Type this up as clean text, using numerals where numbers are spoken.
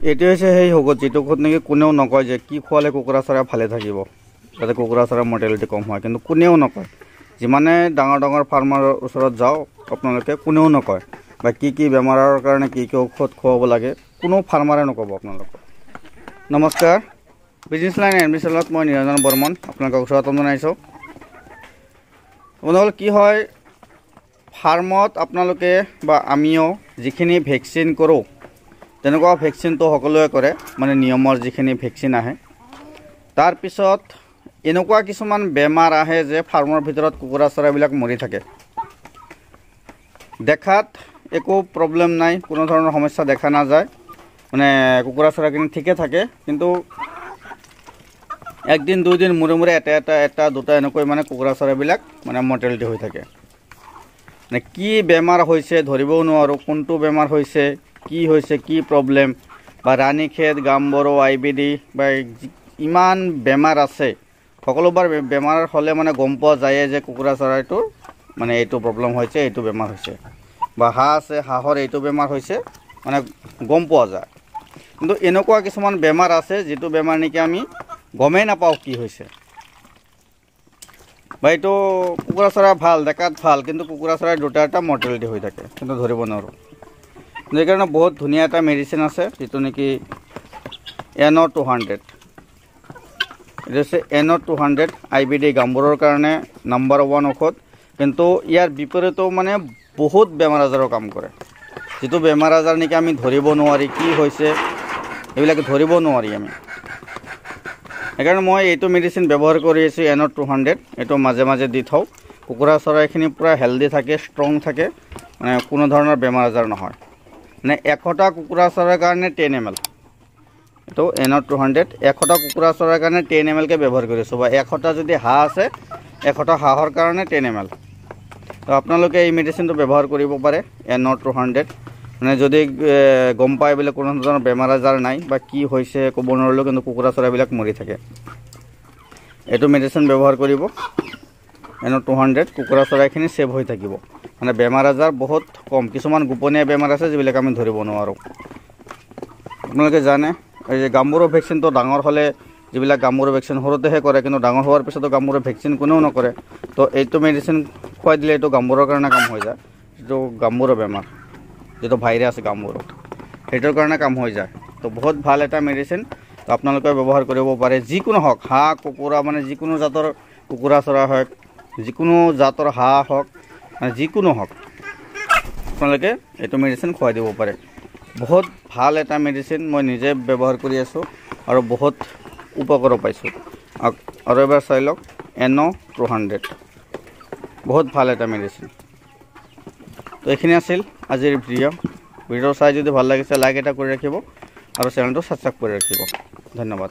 এইটো হৈছে সেই ঔষধ যিটো ঔষধ নেকি কোনেও নকয় যে কি খোৱালে কুকুৰা চৰাই ভালে থাকিব, যাতে কুকুৰা চৰাই মৰ্টেলিটি কম হয়, কিন্তু কোনেও নকয়। যিমানে ডাঙৰ ডাঙৰ ফাৰ্মাৰ ওচৰত যাওঁ আপোনালোকে কোনেও নকয়, বা কি বেমাৰৰ কাৰণে কি ঔষধ খুৱাব লাগে কোনো ফাৰ্মাৰে নক'ব আপোনালোকক। নমস্কাৰ, বিজনেছ লাইন এন বি চেনেলত মই নিৰঞ্জন বৰ্মন আপোনালোকক স্বাগতম জনাইছোঁ। আপোনালোকে কি হয়, ফাৰ্মত আপোনালোকে বা আমিও যিখিনি ভেকচিন কৰোঁ তেনেকুৱা ভেকচিনটো সকলোৱে কৰে, মানে নিয়মৰ যিখিনি ভেকচিন আহে। তাৰপিছত এনেকুৱা কিছুমান বেমাৰ আহে যে ফাৰ্মৰ ভিতৰত কুকুৰা চৰাইবিলাক মৰি থাকে। দেখাত একো প্ৰব্লেম নাই, কোনো ধৰণৰ সমস্যা দেখা নাযায়, মানে কুকুৰা চৰাইখিনি ঠিকে থাকে, কিন্তু একদিন দুদিন মূৰে মূৰে এটা দুটা এনেকৈ মানে কুকুৰা চৰাইবিলাক মানে মৰ্টেলিটি হৈ থাকে। মানে কি বেমাৰ হৈছে ধৰিবও নোৱাৰোঁ, কোনটো বেমাৰ হৈছে, কি প্ৰব্লেম, বা ৰাণীখেত, গাম্বৰো, IBD বা ইমান বেমাৰ আছে, সকলোবাৰ বেমাৰ হ'লে মানে গম পোৱা যায় যে কুকুৰা চৰাইটোৰ মানে এইটো প্ৰব্লেম হৈছে, এইটো বেমাৰ হৈছে, বা হাঁহ আছে হাঁহৰ এইটো বেমাৰ হৈছে, মানে গম পোৱা যায়। কিন্তু এনেকুৱা কিছুমান বেমাৰ আছে যিটো বেমাৰ নেকি আমি গমেই নাপাওঁ কি হৈছে, বা এইটো কুকুৰা চৰাই ভাল, দেখাত ভাল, কিন্তু কুকুৰা চৰাই দুটা এটা মৰ্টেলিটি হৈ থাকে, কিন্তু ধৰিব নোৱাৰোঁ। সেইকাৰণে বহুত ধুনীয়া এটা মেডিচিন আছে যিটো নেকি NO200। এইটো হৈছে NO200 IBD গাম্বৰৰ কাৰণে নাম্বাৰ 1 ঔষধ, কিন্তু ইয়াৰ বিপৰীতেও মানে বহুত বেমাৰ আজাৰৰ কাম কৰে। যিটো বেমাৰ আজাৰ নেকি আমি ধৰিব নোৱাৰি কি হৈছে, এইবিলাক ধৰিব নোৱাৰি আমি। সেইকাৰণে মই এইটো মেডিচিন ব্যৱহাৰ কৰি আছোঁ, NO200। এইটো মাজে মাজে দি থওঁ, কুকুৰা চৰাইখিনি পূৰা হেল্ডি থাকে, ষ্ট্ৰং থাকে, মানে কোনো ধৰণৰ বেমাৰ আজাৰ নহয়। মানে 100টা কুকুৰা চৰাইৰ কাৰণে 10 ml। এইটো NO200 100টা কুকুৰা চৰাইৰ কাৰণে 10 ml কে ব্যৱহাৰ কৰিছোঁ, বা 100টা যদি হাঁহ আছে 100টা হাঁহৰ কাৰণে 10 ml। তো আপোনালোকে এই মেডিচিনটো ব্যৱহাৰ কৰিব পাৰে, NO200। মানে যদি গম পায় বোলে কোনো ধৰণৰ বেমাৰ আজাৰ নাই বা কি হৈছে ক'ব নোৱাৰিলেও, কিন্তু কুকুৰা চৰাইবিলাক মৰি থাকে, এইটো মেডিচিন ব্যৱহাৰ কৰিব। NO200 কুকুৰা চৰাইখিনি ছেভ হৈ থাকিব, মানে বেমাৰ আজাৰ বহুত কম। কিছুমান গোপনীয় বেমাৰ আছে যিবিলাক আমি ধৰিব নোৱাৰোঁ। আপোনালোকে জানে এই যে গাম্বৰো ভেকচিনটো ডাঙৰ হ'লে, যিবিলাক গাম্বৰো ভেকচিন সৰুতেহে কৰে, কিন্তু ডাঙৰ হোৱাৰ পিছতো গাম্বৰো ভেকচিন কোনেও নকৰে। তো এইটো মেডিচিন খুৱাই দিলে এইটো গাম্বৰৰ কাৰণে কাম হৈ যায়। যিটো গাম্বৰো বেমাৰ, যিটো ভাইৰাছ গাম্বৰো, সেইটোৰ কাৰণে কাম হৈ যায়। তো বহুত ভাল এটা মেডিচিন, তো আপোনালোকে ব্যৱহাৰ কৰিব পাৰে। যিকোনো হওক, হাঁহ কুকুৰা, মানে যিকোনো জাতৰ কুকুৰা চৰাই হওক, যিকোনো জাতৰ হাঁহ হওক, যিকোনো হওক, আপোনালোকে এইটো মেডিচিন খুৱাই দিব পাৰে। বহুত ভাল এটা মেডিচিন, মই নিজে ব্যৱহাৰ কৰি আছোঁ আৰু বহুত উপকাৰো পাইছোঁ। আৰু এবাৰ চাই লওক, NO200 বহুত ভাল এটা মেডিচিন। তো এইখিনি আছিল আজিৰ ভিডিঅ' চাই যদি ভাল লাগিছে লাইক এটা কৰি ৰাখিব আৰু চেনেলটো ছাবস্ক্ৰাইব কৰি ৰাখিব। ধন্যবাদ।